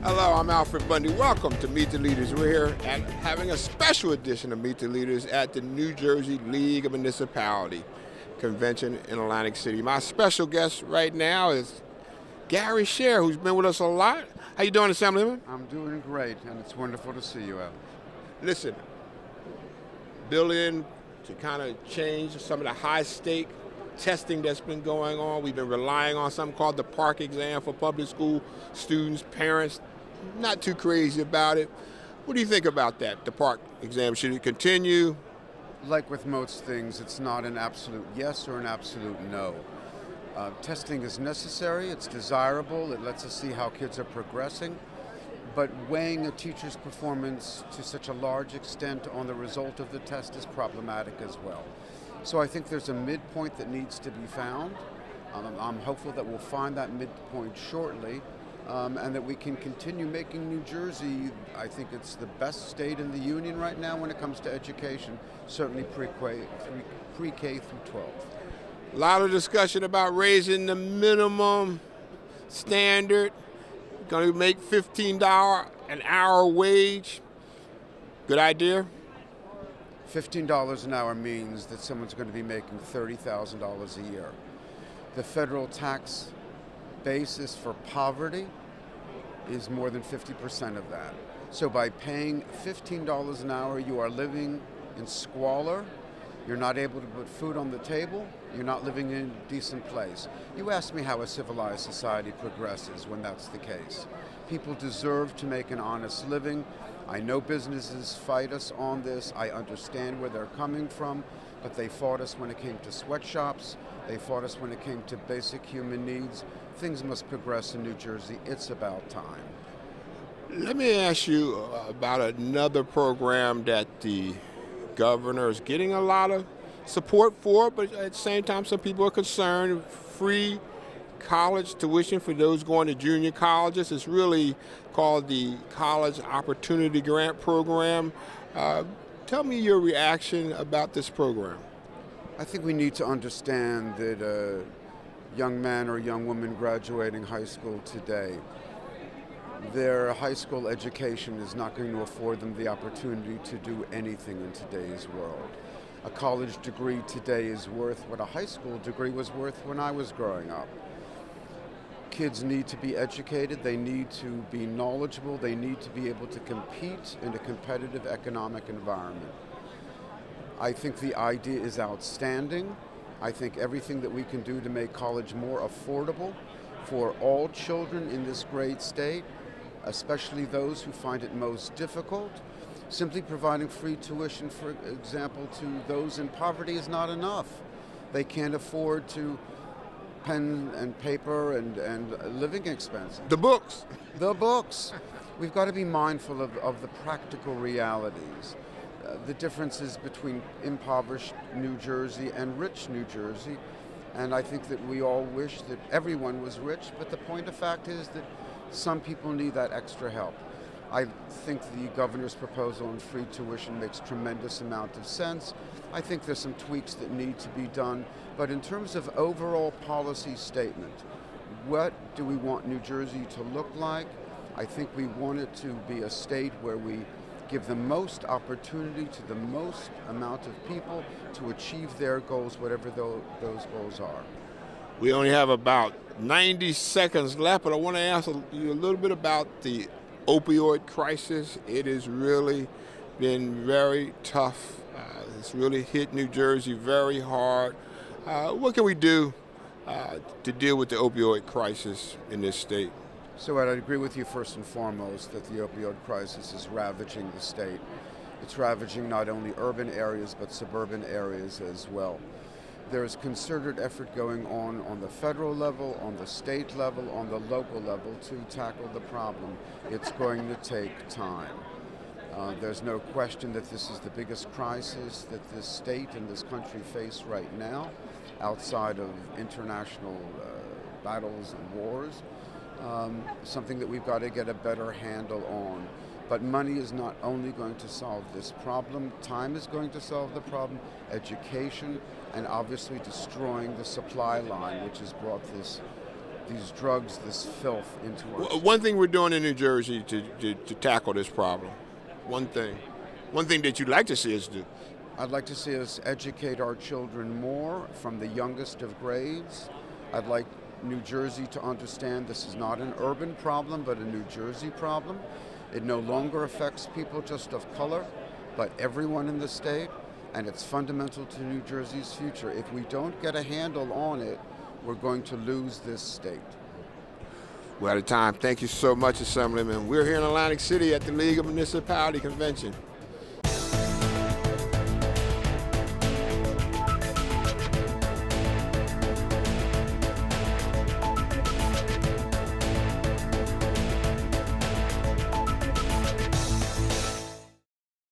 Hello, I'm Alfred Bundy. Welcome to Meet the Leaders. We're here at having a special edition of Meet the Leaders at the New Jersey League of Municipalities convention in Atlantic City. My special guest right now is Gary Schaer, who's been with us a lot. How you doing, Assemblyman? I'm doing great, and it's wonderful to see you, Al. Listen, billion to kind of change some of the high-stake testing that's been going on. We've been relying on something called the PARCC exam for public school students, parents. Not too crazy about it. What do you think about that, the PARCC exam? Should it continue? Like with most things, it's not an absolute yes or an absolute no. Testing is necessary, it's desirable, it lets us see how kids are progressing, but weighing a teacher's performance to such a large extent on the result of the test is problematic as well. So I think there's a midpoint that needs to be found. I'm hopeful that we'll find that midpoint shortly, and that we can continue making New Jersey, I think it's the best state in the union right now when it comes to education, certainly pre-K through 12. A lot of discussion about raising the minimum standard, going to make $15 an hour wage. Good idea? $15 an hour means that someone's going to be making $30,000 a year. The federal tax basis for poverty is more than 50% of that. So by paying $15 an hour, you are living in squalor, you're not able to put food on the table, you're not living in a decent place. You ask me how a civilized society progresses when that's the case. People deserve to make an honest living. I know businesses fight us on this. I understand where they're coming from, but they fought us when it came to sweatshops. They fought us when it came to basic human needs. Things must progress in New Jersey. It's about time. Let me ask you about another program that the governor is getting a lot of support for, but at the same time, some people are concerned. Free college tuition for those going to junior colleges. It's really called the College Opportunity Grant Program. Tell me your reaction about this program. I think we need to understand that a young man or young woman graduating high school today, their high school education is not going to afford them the opportunity to do anything in today's world. A college degree today is worth what a high school degree was worth when I was growing up. Kids need to be educated, they need to be knowledgeable, they need to be able to compete in a competitive economic environment. I think the idea is outstanding. I think everything that we can do to make college more affordable for all children in this great state, especially those who find it most difficult. Simply providing free tuition, for example, to those in poverty is not enough. They can't afford to pen and paper and living expenses. The books. The books. We've got to be mindful of the practical realities. The differences between impoverished New Jersey and rich New Jersey. And I think that we all wish that everyone was rich, but the point of fact is that some people need that extra help. I think the governor's proposal on free tuition makes tremendous amount of sense. I think there's some tweaks that need to be done, but in terms of overall policy statement, what do we want New Jersey to look like? I think we want it to be a state where we give the most opportunity to the most amount of people to achieve their goals, whatever those goals are. We only have about 90 seconds left, but I want to ask you a little bit about the opioid crisis. It has really been very tough. It's really hit New Jersey very hard. What can we do to deal with the opioid crisis in this state? So I'd agree with you first and foremost that the opioid crisis is ravaging the state. It's ravaging not only urban areas but suburban areas as well. There's concerted effort going on the federal level, on the state level, on the local level to tackle the problem. It's going to take time. There's no question that this is the biggest crisis that this state and this country face right now, outside of international battles and wars. Something that we've got to get a better handle on. But money is not only going to solve this problem, time is going to solve the problem, education, and obviously destroying the supply line, which has brought this these drugs, this filth into our state. One thing we're doing in New Jersey to tackle this problem, one thing that you'd like to see us do. I'd like to see us educate our children more from the youngest of grades. I'd like New Jersey to understand this is not an urban problem, but a New Jersey problem. It no longer affects people just of color, but everyone in the state, and it's fundamental to New Jersey's future. If we don't get a handle on it, we're going to lose this state. We're out of time. Thank you so much, Assemblyman. We're here in Atlantic City at the League of Municipality Convention.